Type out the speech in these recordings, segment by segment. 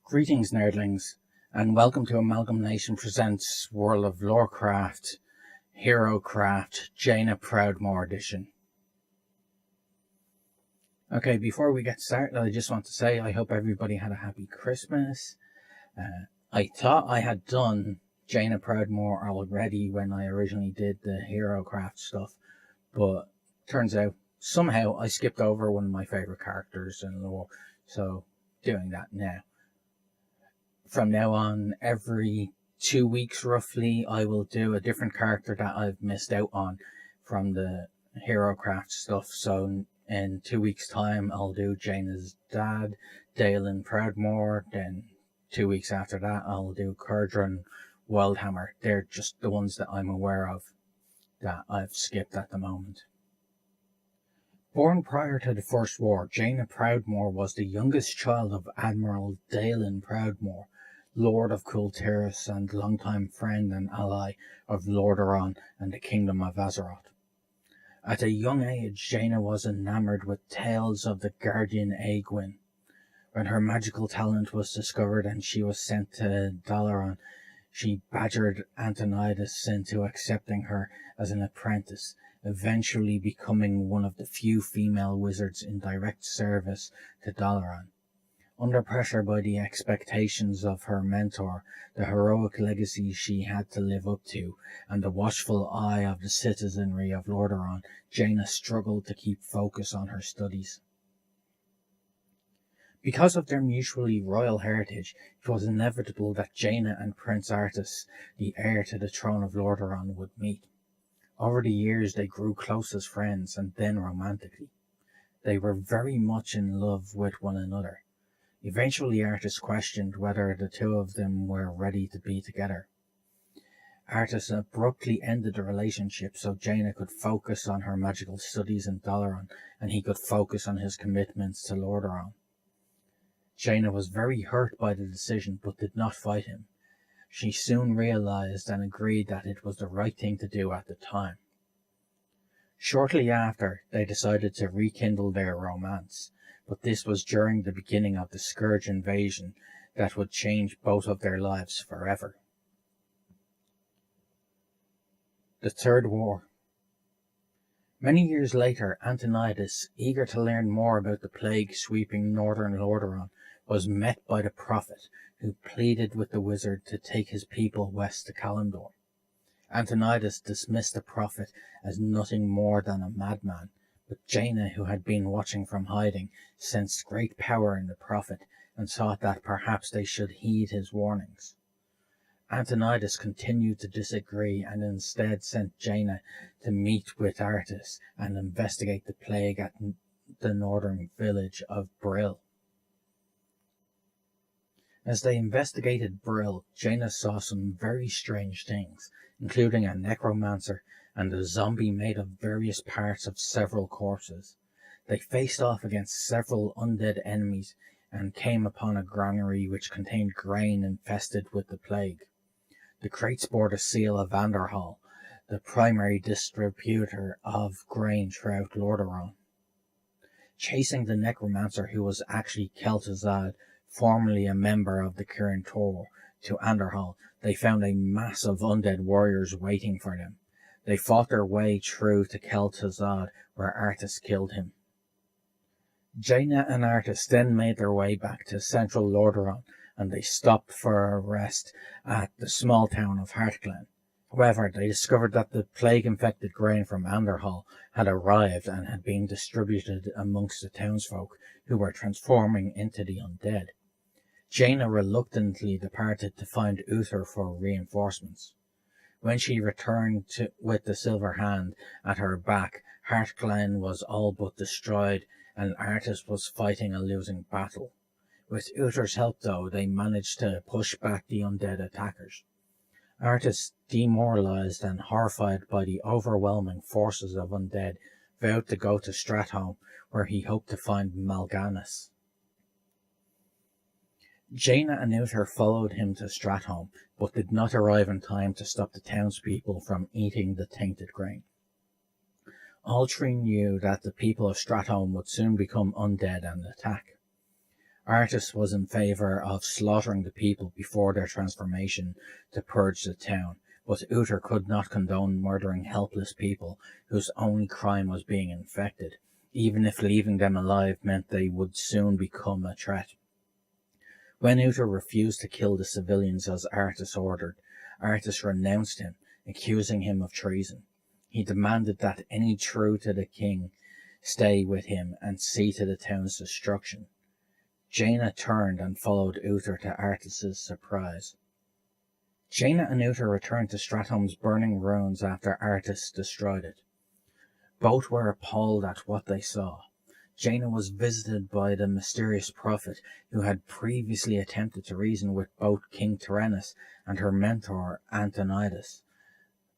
Greetings, nerdlings, and welcome to AmalgamNation Presents World of Lorecraft, Herocraft, Jaina Proudmoore edition. Okay, before we get started, I just want to say I hope everybody had a happy Christmas. I thought I had done Jaina Proudmoore already when I originally did the Herocraft stuff, but turns out somehow I skipped over one of my favourite characters in lore, so doing that now. From now on, every 2 weeks roughly, I will do a different character that I've missed out on from the Herocraft stuff. So in 2 weeks' time, I'll do Jaina's dad, Jaina Proudmoore. Then 2 weeks after that, I'll do Curdran Wildhammer. They're just the ones that I'm aware of that I've skipped at the moment. Born prior to the First War, Jaina Proudmoore was the youngest child of Admiral Jaina Proudmoore, Lord of Kultiris and longtime friend and ally of Lordaeron and the Kingdom of Azeroth. At a young age, Jaina was enamoured with tales of the Guardian Aegwynn. When her magical talent was discovered and she was sent to Dalaran, she badgered Antonidas into accepting her as an apprentice, eventually becoming one of the few female wizards in direct service to Dalaran. Under pressure by the expectations of her mentor, the heroic legacy she had to live up to, and the watchful eye of the citizenry of Lordaeron, Jaina struggled to keep focus on her studies. Because of their mutually royal heritage, it was inevitable that Jaina and Prince Arthas, the heir to the throne of Lordaeron, would meet. Over the years they grew close as friends and then romantically. They were very much in love with one another. Eventually Arthas questioned whether the two of them were ready to be together. Arthas abruptly ended the relationship so Jaina could focus on her magical studies in Dalaran and he could focus on his commitments to Lordaeron. Jaina was very hurt by the decision but did not fight him. She soon realized and agreed that it was the right thing to do at the time. Shortly after, they decided to rekindle their romance, but this was during the beginning of the Scourge invasion that would change both of their lives forever. The Third War. Many years later, Antonidas, eager to learn more about the plague sweeping northern Lordaeron, was met by the Prophet, who pleaded with the wizard to take his people west to Kalimdor. Antonidas dismissed the Prophet as nothing more than a madman, but Jaina, who had been watching from hiding, sensed great power in the Prophet and thought that perhaps they should heed his warnings. Antonidas continued to disagree and instead sent Jaina to meet with Arthas and investigate the plague at the northern village of Brill. As they investigated Brill, Jaina saw some very strange things, including a necromancer and a zombie made of various parts of several corpses. They faced off against several undead enemies and came upon a granary which contained grain infested with the plague. The crates bore the seal of Vanderhall, the primary distributor of grain throughout Lordaeron. Chasing the necromancer, who was actually Kel'Thuzad, formerly a member of the Kirin Tor, to Anderhall, they found a mass of undead warriors waiting for them. They fought their way through to Kel'Thuzad, where Arthas killed him. Jaina and Arthas then made their way back to central Lordaeron, and they stopped for a rest at the small town of Heartglen. However, they discovered that the plague-infected grain from Anderhall had arrived and had been distributed amongst the townsfolk, who were transforming into the undead. Jaina reluctantly departed to find Uther for reinforcements. When she returned with the silver hand at her back, Heartglen was all but destroyed and Arthas was fighting a losing battle. With Uther's help, though, they managed to push back the undead attackers. Arthas, demoralized and horrified by the overwhelming forces of undead, vowed to go to Stratholme, where he hoped to find Mal'Ganis. Jaina and Uther followed him to Stratholme, but did not arrive in time to stop the townspeople from eating the tainted grain. All three knew that the people of Stratholme would soon become undead and attack. Artus was in favour of slaughtering the people before their transformation to purge the town, but Uther could not condone murdering helpless people whose only crime was being infected, even if leaving them alive meant they would soon become a threat. When Uther refused to kill the civilians as Artus ordered, Artus renounced him, accusing him of treason. He demanded that any true to the king stay with him and see to the town's destruction. Jaina turned and followed Uther to Artus's surprise. Jaina and Uther returned to Stratholme's burning ruins after Artus destroyed it. Both were appalled at what they saw. Jaina was visited by the mysterious prophet who had previously attempted to reason with both King Tyrannus and her mentor Antonidas.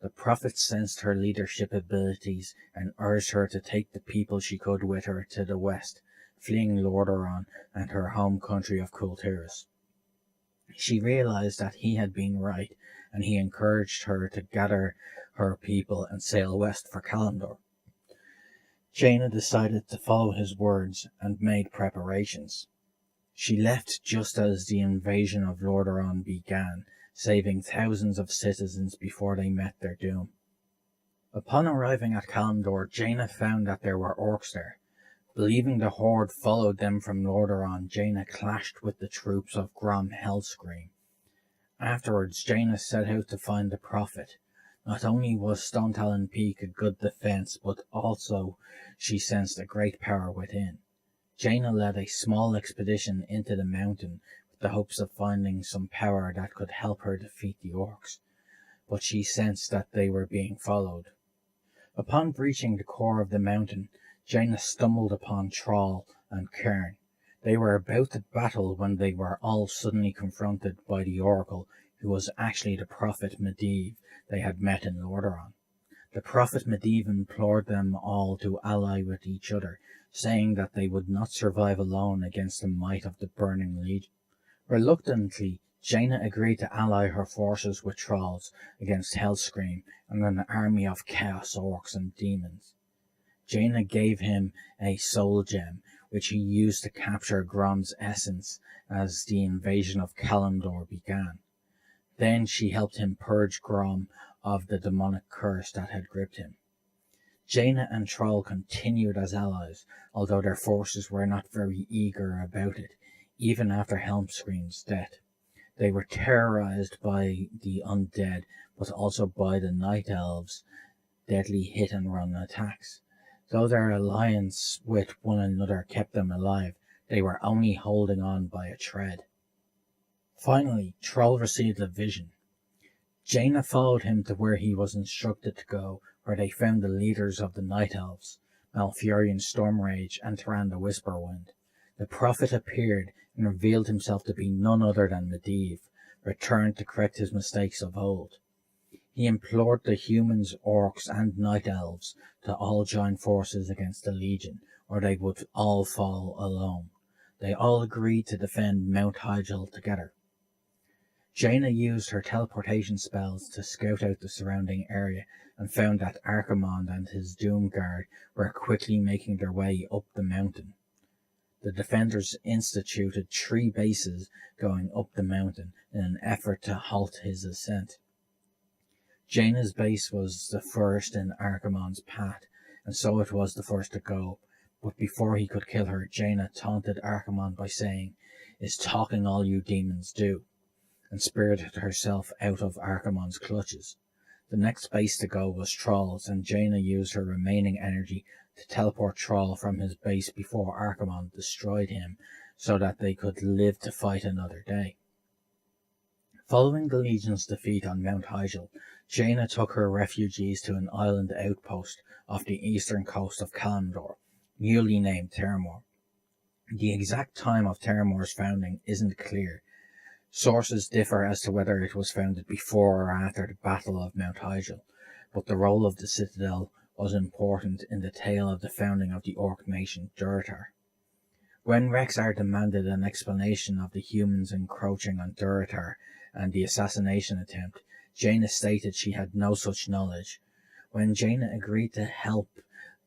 The prophet sensed her leadership abilities and urged her to take the people she could with her to the west, fleeing Lordaeron and her home country of Kultiras. She realized that he had been right, and he encouraged her to gather her people and sail west for Kalimdor. Jaina decided to follow his words and made preparations. She left just as the invasion of Lordaeron began, saving thousands of citizens before they met their doom. Upon arriving at Kalimdor, Jaina found that there were orcs there. Believing the horde followed them from Lordaeron, Jaina clashed with the troops of Grom Hellscream. Afterwards, Jaina set out to find the prophet. Not only was Stone Talon Peak a good defence, but also she sensed a great power within. Jaina led a small expedition into the mountain with the hopes of finding some power that could help her defeat the orcs, but she sensed that they were being followed. Upon reaching the core of the mountain, Jaina stumbled upon Troll and Cairn. They were about to battle when they were all suddenly confronted by the oracle, who was actually the prophet Medivh they had met in Lordaeron. The prophet Medivh implored them all to ally with each other, saying that they would not survive alone against the might of the Burning Legion. Reluctantly, Jaina agreed to ally her forces with trolls against Hellscream and an army of chaos orcs and demons. Jaina gave him a soul gem, which he used to capture Grom's essence as the invasion of Kalimdor began. Then she helped him purge Grom of the demonic curse that had gripped him. Jaina and Troll continued as allies, although their forces were not very eager about it, even after Hellscream's death. They were terrorized by the undead, but also by the Night Elves' deadly hit-and-run attacks. Though their alliance with one another kept them alive, they were only holding on by a thread. Finally, Troll received a vision. Jaina followed him to where he was instructed to go, where they found the leaders of the Night Elves, Malfurion Stormrage and Tyrande Whisperwind. The prophet appeared and revealed himself to be none other than Medivh, returned to correct his mistakes of old. He implored the humans, orcs, and Night Elves to all join forces against the Legion, or they would all fall alone. They all agreed to defend Mount Hyjal together. Jaina used her teleportation spells to scout out the surrounding area and found that Archimonde and his Doomguard were quickly making their way up the mountain. The defenders instituted 3 bases going up the mountain in an effort to halt his ascent. Jaina's base was the first in Archimonde's path, and so it was the first to go, but before he could kill her, Jaina taunted Archimonde by saying, "Is talking all you demons do?" and spirited herself out of Archimonde's clutches. The next base to go was Troll's, and Jaina used her remaining energy to teleport Troll from his base before Archimonde destroyed him, so that they could live to fight another day. Following the Legion's defeat on Mount Hyjal, Jaina took her refugees to an island outpost off the eastern coast of Kalimdor, newly named Terramore. The exact time of Terramore's founding isn't clear. Sources differ as to whether it was founded before or after the Battle of Mount Hyjal, but the role of the citadel was important in the tale of the founding of the orc nation Durotar. When Rexxar demanded an explanation of the humans encroaching on Durotar and the assassination attempt, Jaina stated she had no such knowledge. When Jaina agreed to help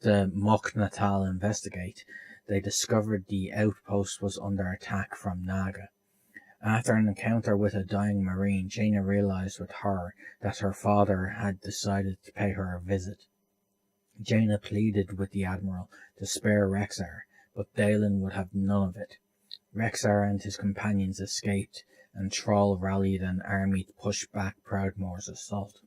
the Mokh Natal investigate, they discovered the outpost was under attack from Naga. After an encounter with a dying marine, Jaina realized with horror that her father had decided to pay her a visit. Jaina pleaded with the Admiral to spare Rexar, but Dalen would have none of it. Rexar and his companions escaped, and Troll rallied an army to push back Proudmoore's assault.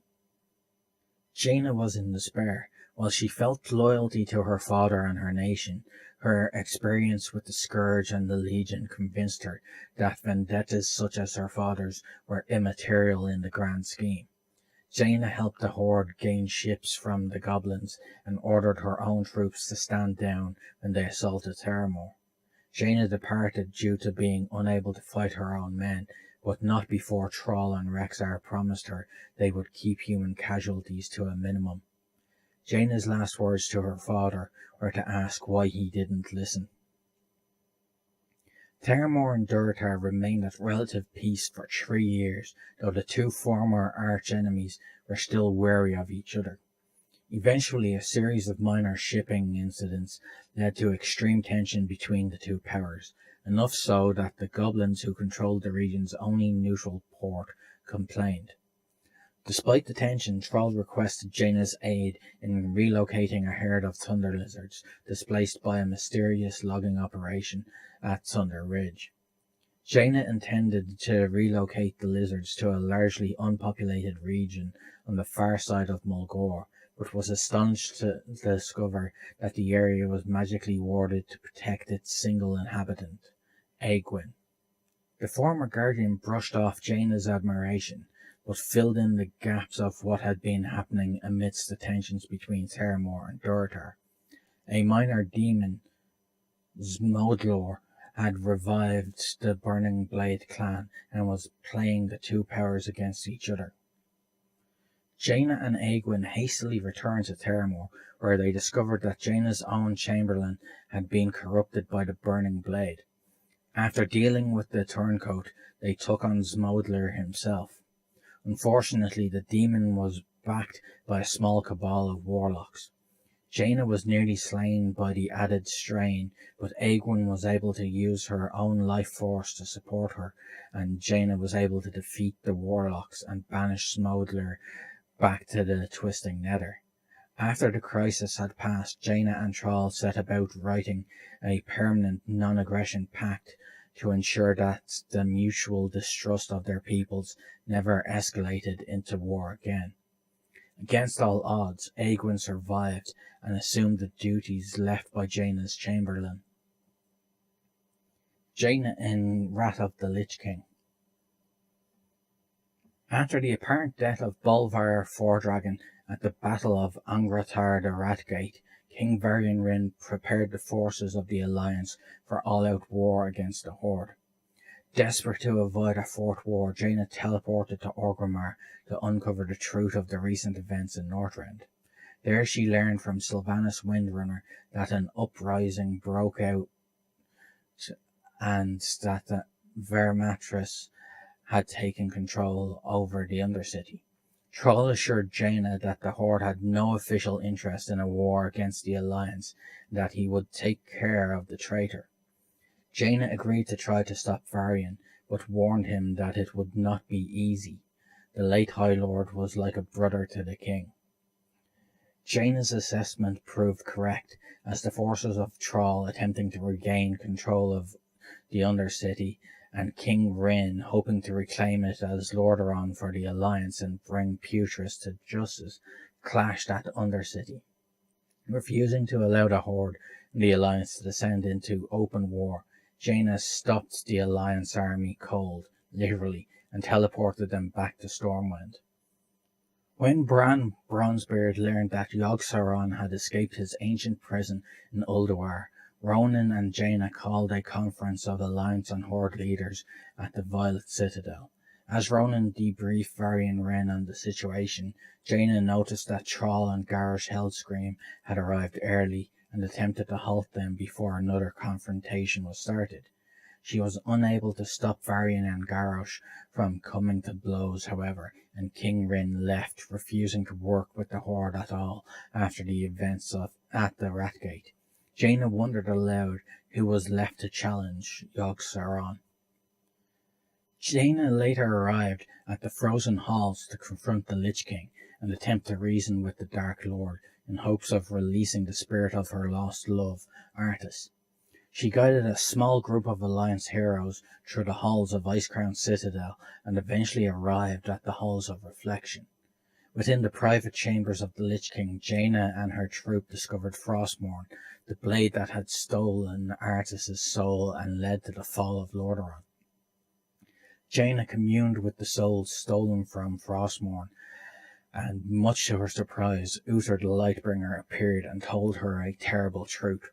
Jaina was in despair. While she felt loyalty to her father and her nation, her experience with the Scourge and the Legion convinced her that vendettas such as her father's were immaterial in the grand scheme. Jaina helped the Horde gain ships from the goblins and ordered her own troops to stand down when they assaulted Terramore. Jaina departed due to being unable to fight her own men, but not before Troll and Rexar promised her they would keep human casualties to a minimum. Jaina's last words to her father were to ask why he didn't listen. Terramore and Durotar remained at relative peace for 3 years, though the two former arch-enemies were still wary of each other. Eventually, a series of minor shipping incidents led to extreme tension between the two powers, enough so that the goblins who controlled the region's only neutral port complained. Despite the tension, Troll requested Jaina's aid in relocating a herd of thunder lizards displaced by a mysterious logging operation at Thunder Ridge. Jaina intended to relocate the lizards to a largely unpopulated region on the far side of Mulgore, but was astonished to discover that the area was magically warded to protect its single inhabitant, Aegwyn. The former guardian brushed off Jaina's admiration, but filled in the gaps of what had been happening amidst the tensions between Terramore and Durotar. A minor demon, Zmodlor, had revived the Burning Blade clan and was playing the two powers against each other. Jaina and Aegwyn hastily returned to Terramore, where they discovered that Jaina's own chamberlain had been corrupted by the Burning Blade. After dealing with the turncoat, they took on Zmodler himself. Unfortunately, the demon was backed by a small cabal of warlocks. Jaina was nearly slain by the added strain, but Aegwyn was able to use her own life force to support her, and Jaina was able to defeat the warlocks and banish Zmodler back to the Twisting Nether. After the crisis had passed, Jaina and Troll set about writing a permanent non-aggression pact to ensure that the mutual distrust of their peoples never escalated into war again. Against all odds, Aegwyn survived and assumed the duties left by Jaina's chamberlain. Jaina in Wrath of the Lich King. After the apparent death of Bolvar Fordragon at the Battle of Angrathar the Ratgate, King Varian Wrynn prepared the forces of the Alliance for all-out war against the Horde. Desperate to avoid a fourth war, Jaina teleported to Orgrimmar to uncover the truth of the recent events in Northrend. There she learned from Sylvanas Windrunner that an uprising broke out and that the Vermatris had taken control over the Undercity. Troll assured Jaina that the Horde had no official interest in a war against the Alliance, and that he would take care of the traitor. Jaina agreed to try to stop Varian, but warned him that it would not be easy. The late High Lord was like a brother to the king. Jaina's assessment proved correct, as the forces of Troll attempting to regain control of the Undercity, and King Wrynn hoping to reclaim it as Lordaeron for the Alliance and bring Putris to justice, clashed at Undercity. Refusing to allow the Horde and the Alliance to descend into open war, Jaina stopped the Alliance army cold, literally, and teleported them back to Stormwind. When Bran Bronzebeard learned that Yogg-Saron had escaped his ancient prison in Ulduar, Ronan and Jaina called a conference of Alliance and Horde leaders at the Violet Citadel. As Ronan debriefed Varian Wrynn on the situation, Jaina noticed that Troll and Garrosh Hellscream had arrived early and attempted to halt them before another confrontation was started. She was unable to stop Varian and Garrosh from coming to blows, however, and King Wrynn left, refusing to work with the Horde at all after the events at the Ratgate. Jaina wondered aloud who was left to challenge Yogg-Saron. Jaina later arrived at the frozen halls to confront the Lich King and attempt to reason with the Dark Lord in hopes of releasing the spirit of her lost love, Arthas. She guided a small group of Alliance heroes through the halls of Icecrown Citadel and eventually arrived at the Halls of Reflection. Within the private chambers of the Lich King, Jaina and her troop discovered Frostmourne, the blade that had stolen Arthas' soul and led to the fall of Lordaeron. Jaina communed with the souls stolen from Frostmourne, and much to her surprise, Uther the Lightbringer appeared and told her a terrible truth.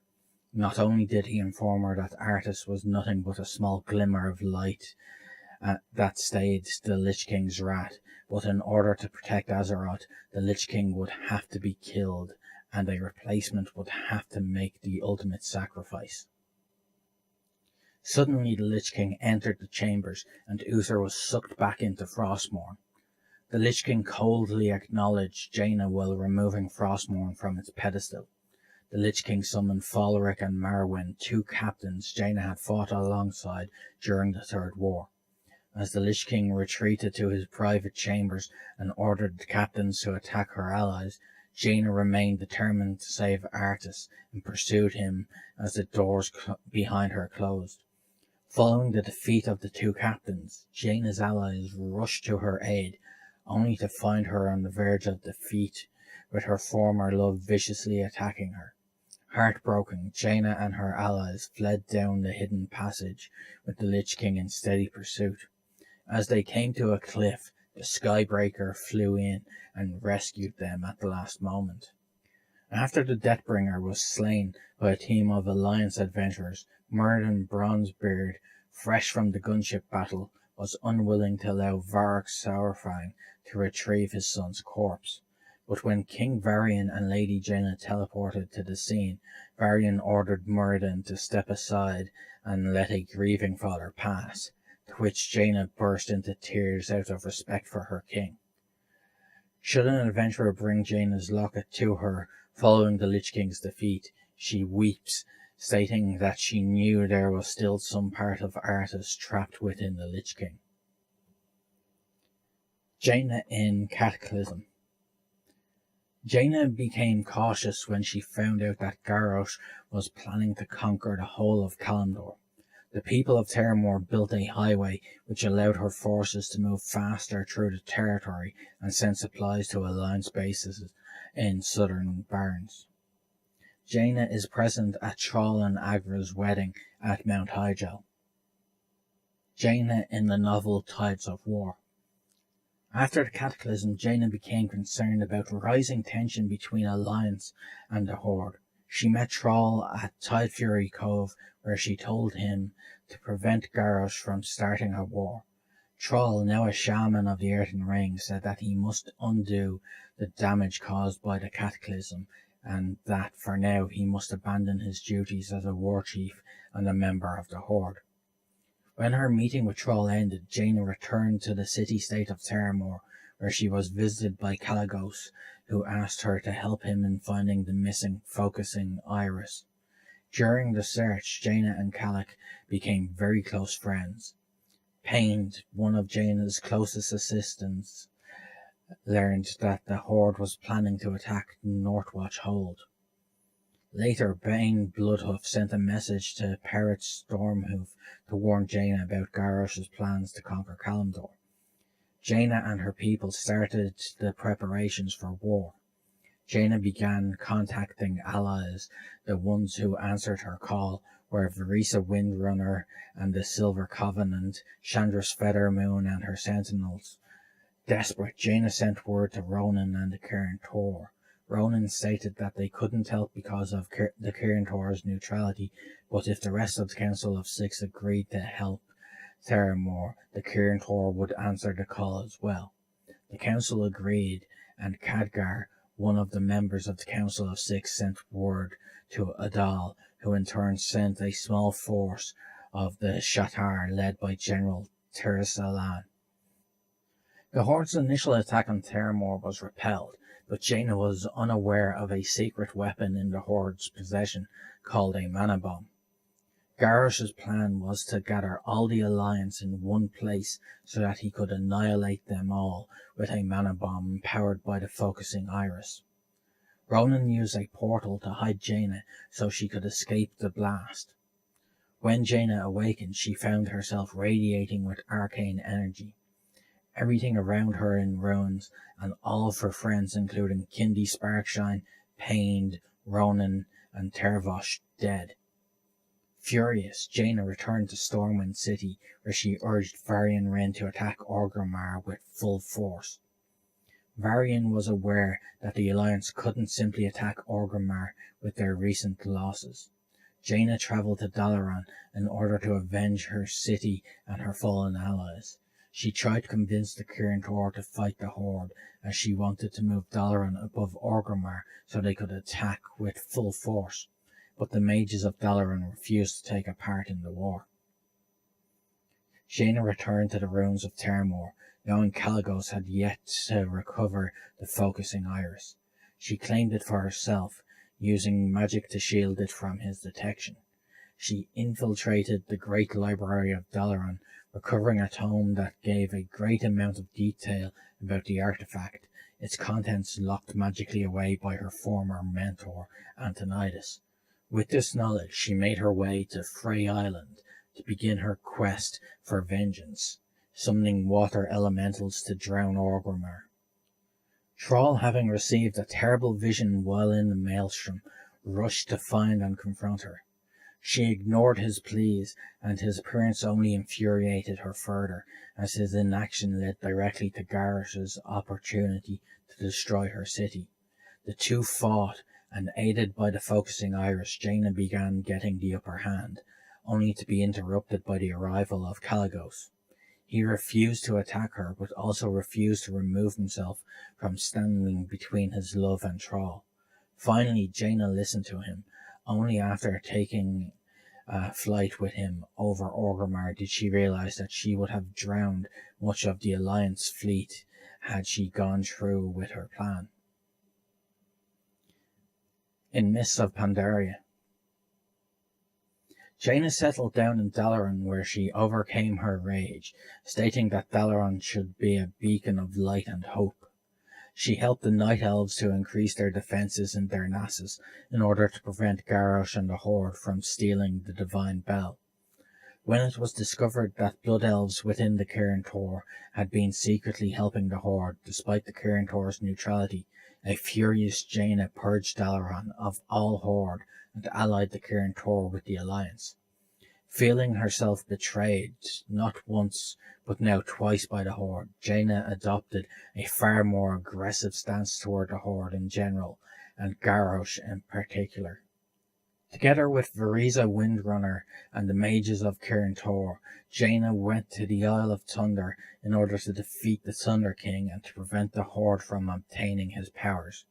Not only did he inform her that Arthas was nothing but a small glimmer of light that stayed the Lich King's wrath, but in order to protect Azeroth, the Lich King would have to be killed, and a replacement would have to make the ultimate sacrifice. Suddenly the Lich King entered the chambers, and Uther was sucked back into Frostmourne. The Lich King coldly acknowledged Jaina while removing Frostmourne from its pedestal. The Lich King summoned Falric and Marwyn, two captains Jaina had fought alongside during the Third War. As the Lich King retreated to his private chambers and ordered the captains to attack her allies, Jaina remained determined to save Arthas and pursued him as the doors behind her closed. Following the defeat of the two captains, Jaina's allies rushed to her aid, only to find her on the verge of defeat, with her former love viciously attacking her. Heartbroken, Jaina and her allies fled down the hidden passage, with the Lich King in steady pursuit. As they came to a cliff, the Skybreaker flew in and rescued them at the last moment. After the Deathbringer was slain by a team of Alliance adventurers, Myrddin Bronzebeard, fresh from the gunship battle, was unwilling to allow Varrock Saurfang to retrieve his son's corpse. But when King Varian and Lady Jaina teleported to the scene, Varian ordered Myrddin to step aside and let a grieving father pass, to which Jaina burst into tears out of respect for her king. Should an adventurer bring Jaina's locket to her following the Lich King's defeat, she weeps, stating that she knew there was still some part of Arthas trapped within the Lich King. Jaina in Cataclysm. Jaina became cautious when she found out that Garrosh was planning to conquer the whole of Kalimdor. The people of Terramore built a highway which allowed her forces to move faster through the territory and send supplies to Alliance bases in southern Barrens. Jaina is present at Thrall and Agra's wedding at Mount Hyjal. Jaina in the novel Tides of War. After the Cataclysm, Jaina became concerned about rising tension between Alliance and the Horde. She met Thrall at Tidefury Cove, where she told him to prevent Garrosh from starting a war. Thrall, now a shaman of the Earthen Ring, said that he must undo the damage caused by the Cataclysm, and that for now he must abandon his duties as a war chief and a member of the Horde. When her meeting with Thrall ended, Jaina returned to the city-state of Terramore, where she was visited by Kalagos, who asked her to help him in finding the missing focusing iris. During the search, Jaina and Kalak became very close friends. Pained, one of Jaina's closest assistants, learned that the Horde was planning to attack Northwatch Hold. Later, Bane Bloodhoof sent a message to Perrot Stormhoof to warn Jaina about Garrosh's plans to conquer Kalimdor. Jaina and her people started the preparations for war. Jaina began contacting allies. The ones who answered her call were Varisa Windrunner and the Silver Covenant, Chandra's Feathermoon and her sentinels. Desperate, Jaina sent word to Ronan and the Cairn Tor. Ronan stated that they couldn't help because of the Cairn Tor's neutrality, but if the rest of the Council of Six agreed to help Terramore, the Cairn Tor would answer the call as well. The Council agreed, and Khadgar, one of the members of the Council of Six, sent word to Adal, who in turn sent a small force of the Shatar led by General Tirasalan. The Horde's initial attack on Terramore was repelled, but Jaina was unaware of a secret weapon in the Horde's possession called a mana bomb. Garrosh's plan was to gather all the Alliance in one place so that he could annihilate them all with a mana bomb powered by the focusing iris. Ronan used a portal to hide Jaina so she could escape the blast. When Jaina awakened, she found herself radiating with arcane energy. Everything around her in ruins, and all of her friends, including Kindi Sparkshine, Pained, Ronan, and Tervosh, dead. Furious, Jaina returned to Stormwind City, where she urged Varian Wrynn to attack Orgrimmar with full force. Varian was aware that the Alliance couldn't simply attack Orgrimmar with their recent losses. Jaina travelled to Dalaran in order to avenge her city and her fallen allies. She tried to convince the Kirin Tor to fight the Horde, as she wanted to move Dalaran above Orgrimmar so they could attack with full force, but the mages of Dalaran refused to take a part in the war. Jaina returned to the ruins of Termor, knowing Kalagos had yet to recover the focusing iris. She claimed it for herself, using magic to shield it from his detection. She infiltrated the great library of Dalaran, recovering a tome that gave a great amount of detail about the artifact, its contents locked magically away by her former mentor, Antonidas. With this knowledge, she made her way to Frey Island to begin her quest for vengeance, summoning water elementals to drown Orgrimmar. Thrall, having received a terrible vision while in the maelstrom, rushed to find and confront her. She ignored his pleas, and his appearance only infuriated her further, as his inaction led directly to Garrosh's opportunity to destroy her city. The two fought, and aided by the focusing iris, Jaina began getting the upper hand, only to be interrupted by the arrival of Kalagos. He refused to attack her, but also refused to remove himself from standing between his love and Thrall. Finally, Jaina listened to him. Only after taking flight with him over Orgrimmar did she realize that she would have drowned much of the Alliance fleet had she gone through with her plan. In Mists of Pandaria, Jaina settled down in Dalaran, where she overcame her rage, stating that Dalaran should be a beacon of light and hope. She helped the Night Elves to increase their defences in Darnassus in order to prevent Garrosh and the Horde from stealing the Divine Bell. When it was discovered that Blood Elves within the Kirin Tor had been secretly helping the Horde despite the Kirin Tor's neutrality, a furious Jaina purged Dalaran of all Horde and allied the Kirin Tor with the Alliance. Feeling herself betrayed, not once but now twice by the Horde, Jaina adopted a far more aggressive stance toward the Horde in general, and Garrosh in particular. Together with Veriza Windrunner and the mages of Kirin Tor, Jaina went to the Isle of Thunder in order to defeat the Thunder King and to prevent the Horde from obtaining his powers.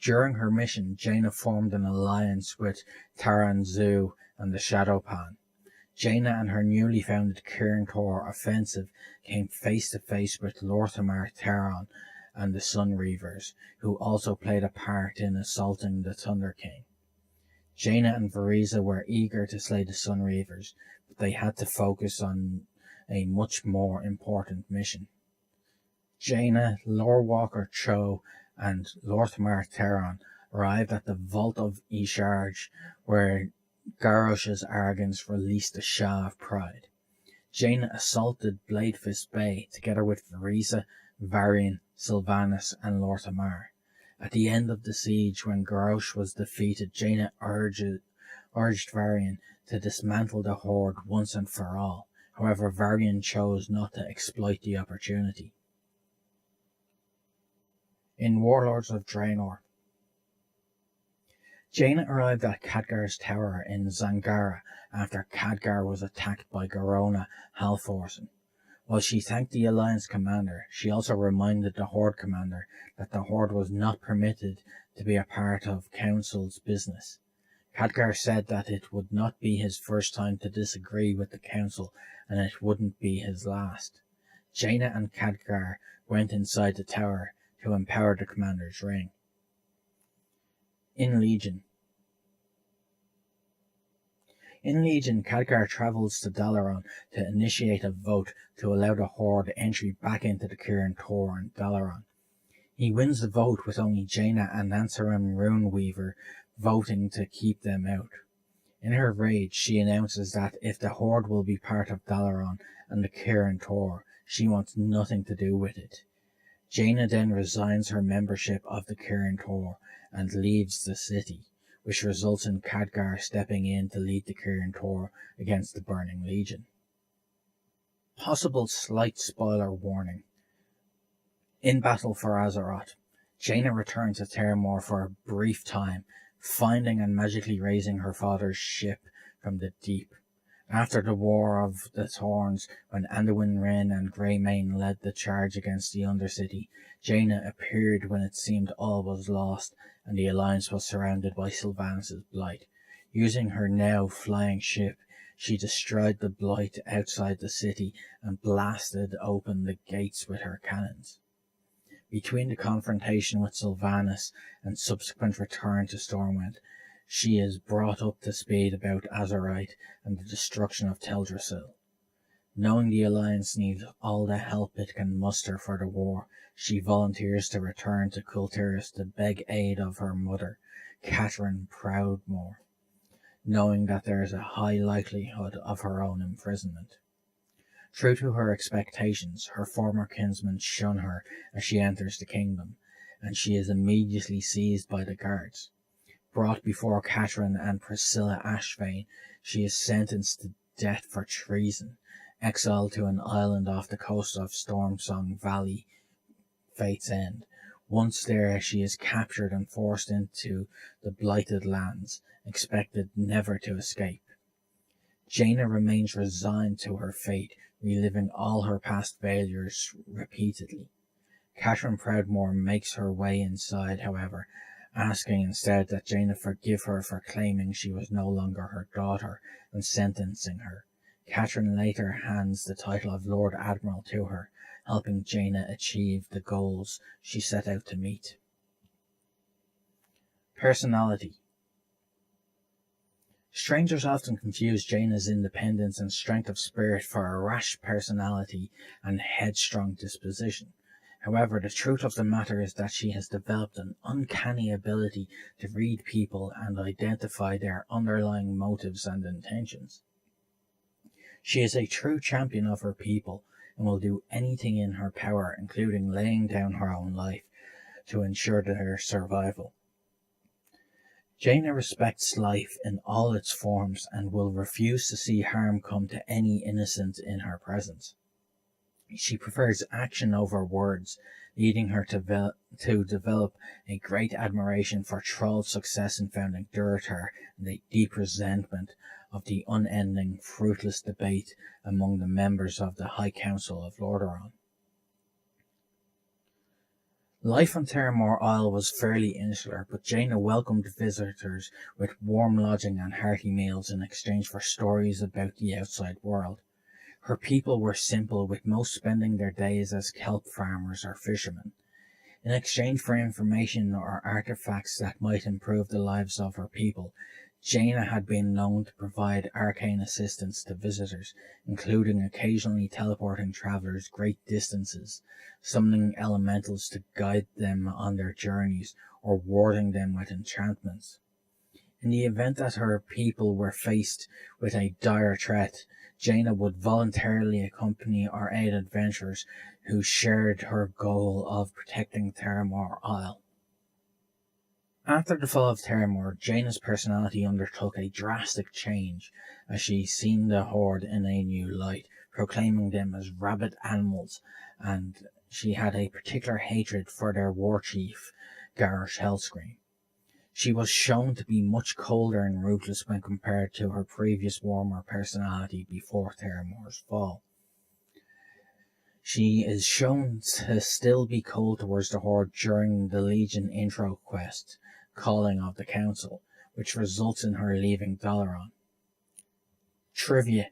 During her mission, Jaina formed an alliance with Taran Zu and the Shadowpan. Jaina and her newly founded Kirin Tor offensive came face to face with Lorthamar Theron and the Sun Reavers, who also played a part in assaulting the Thunder King. Jaina and Veriza were eager to slay the Sun Reavers, but they had to focus on a much more important mission. Jaina, Lorewalker Cho, and Lorthamar Theron arrived at the Vault of Isharge, where Garrosh's arrogance released a Shah of Pride. Jaina assaulted Bladefist Bay together with Veriza, Varian, Sylvanas, and Lorthamar. At the end of the siege, when Garrosh was defeated, Jaina urged Varian to dismantle the Horde once and for all. However, Varian chose not to exploit the opportunity. In Warlords of Draenor, Jaina arrived at Khadgar's tower in Zangara after Khadgar was attacked by Garona Halforsen. While she thanked the Alliance commander, she also reminded the Horde commander that the Horde was not permitted to be a part of Council's business. Khadgar said that it would not be his first time to disagree with the Council, and it wouldn't be his last. Jaina and Khadgar went inside the tower to empower the commander's ring. In Legion, In Legion, Khadgar travels to Dalaran to initiate a vote to allow the Horde entry back into the Kirin Tor in Dalaran. He wins the vote with only Jaina and Nansarim Runeweaver voting to keep them out. In her rage, she announces that if the Horde will be part of Dalaran and the Kirin Tor, she wants nothing to do with it. Jaina then resigns her membership of the Kirin Tor and leaves the city, which results in Khadgar stepping in to lead the Kirin Tor against the Burning Legion. Possible slight spoiler warning. In battle for Azeroth, Jaina returns to Terramore for a brief time, finding and magically raising her father's ship from the deep. After the War of the Thorns, when Anduin Wrynn and Greymane led the charge against the Undercity, Jaina appeared when it seemed all was lost and the Alliance was surrounded by Sylvanas' Blight. Using her now flying ship, she destroyed the Blight outside the city and blasted open the gates with her cannons. Between the confrontation with Sylvanas and subsequent return to Stormwind, she is brought up to speed about Azerite and the destruction of Teldrassil. Knowing the Alliance needs all the help it can muster for the war, she volunteers to return to Kul Tiras to beg aid of her mother, Jaina Proudmoore, knowing that there is a high likelihood of her own imprisonment. True to her expectations, her former kinsmen shun her as she enters the kingdom, and she is immediately seized by the guards. Brought before Catherine and Priscilla Ashvane, she is sentenced to death for treason, exiled to an island off the coast of Stormsong Valley, Fate's End. Once there, she is captured and forced into the Blighted Lands, expected never to escape. Jaina remains resigned to her fate, reliving all her past failures repeatedly. Jaina Proudmoore makes her way inside, however, asking instead that Jaina forgive her for claiming she was no longer her daughter and sentencing her. Catherine later hands the title of Lord Admiral to her, helping Jaina achieve the goals she set out to meet. Personality. Strangers often confuse Jaina's independence and strength of spirit for a rash personality and headstrong disposition. However, the truth of the matter is that she has developed an uncanny ability to read people and identify their underlying motives and intentions. She is a true champion of her people and will do anything in her power, including laying down her own life, to ensure their survival. Jaina respects life in all its forms and will refuse to see harm come to any innocent in her presence. She prefers action over words, leading her to develop a great admiration for Troll's success in founding Durotar and a deep resentment of the unending, fruitless debate among the members of the High Council of Lordaeron. Life on Terramore Isle was fairly insular, but Jaina welcomed visitors with warm lodging and hearty meals in exchange for stories about the outside world. Her people were simple, with most spending their days as kelp farmers or fishermen. In exchange for information or artifacts that might improve the lives of her people, Jaina had been known to provide arcane assistance to visitors, including occasionally teleporting travelers great distances, summoning elementals to guide them on their journeys, or warding them with enchantments. In the event that her people were faced with a dire threat, Jaina would voluntarily accompany or aid adventurers who shared her goal of protecting Terramore Isle. After the fall of Terramore, Jaina's personality undertook a drastic change as she seen the Horde in a new light, proclaiming them as rabid animals, and she had a particular hatred for their war chief, Garrosh Hellscream. She was shown to be much colder and ruthless when compared to her previous warmer personality before Terramore's fall. She is shown to still be cold towards the Horde during the Legion intro quest, Calling of the Council, which results in her leaving Dalaran. Trivia.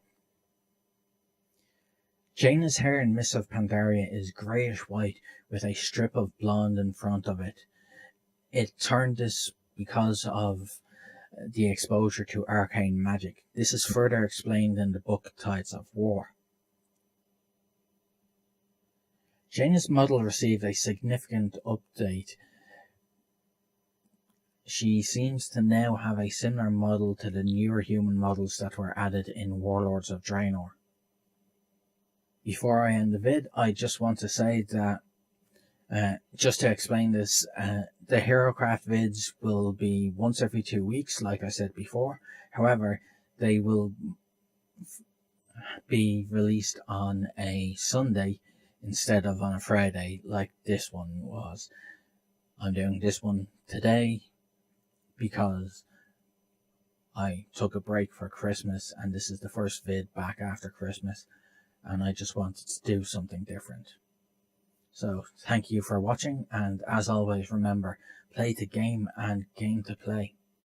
Jaina's hair in Mists of Pandaria is greyish-white with a strip of blonde in front of it. It turned this because of the exposure to arcane magic. This is further explained in the book Tides of War. Jaina's model received a significant update. She seems to now have a similar model to the newer human models that were added in Warlords of Draenor. Before I end the vid, I just want to say that, just to explain this, the Herocraft vids will be once every 2 weeks, like I said before. However, they will be released on a Sunday instead of on a Friday like this one was. I'm doing this one today because I took a break for Christmas and this is the first vid back after Christmas and I just wanted to do something different. So thank you for watching, and as always remember, play to game and game to play.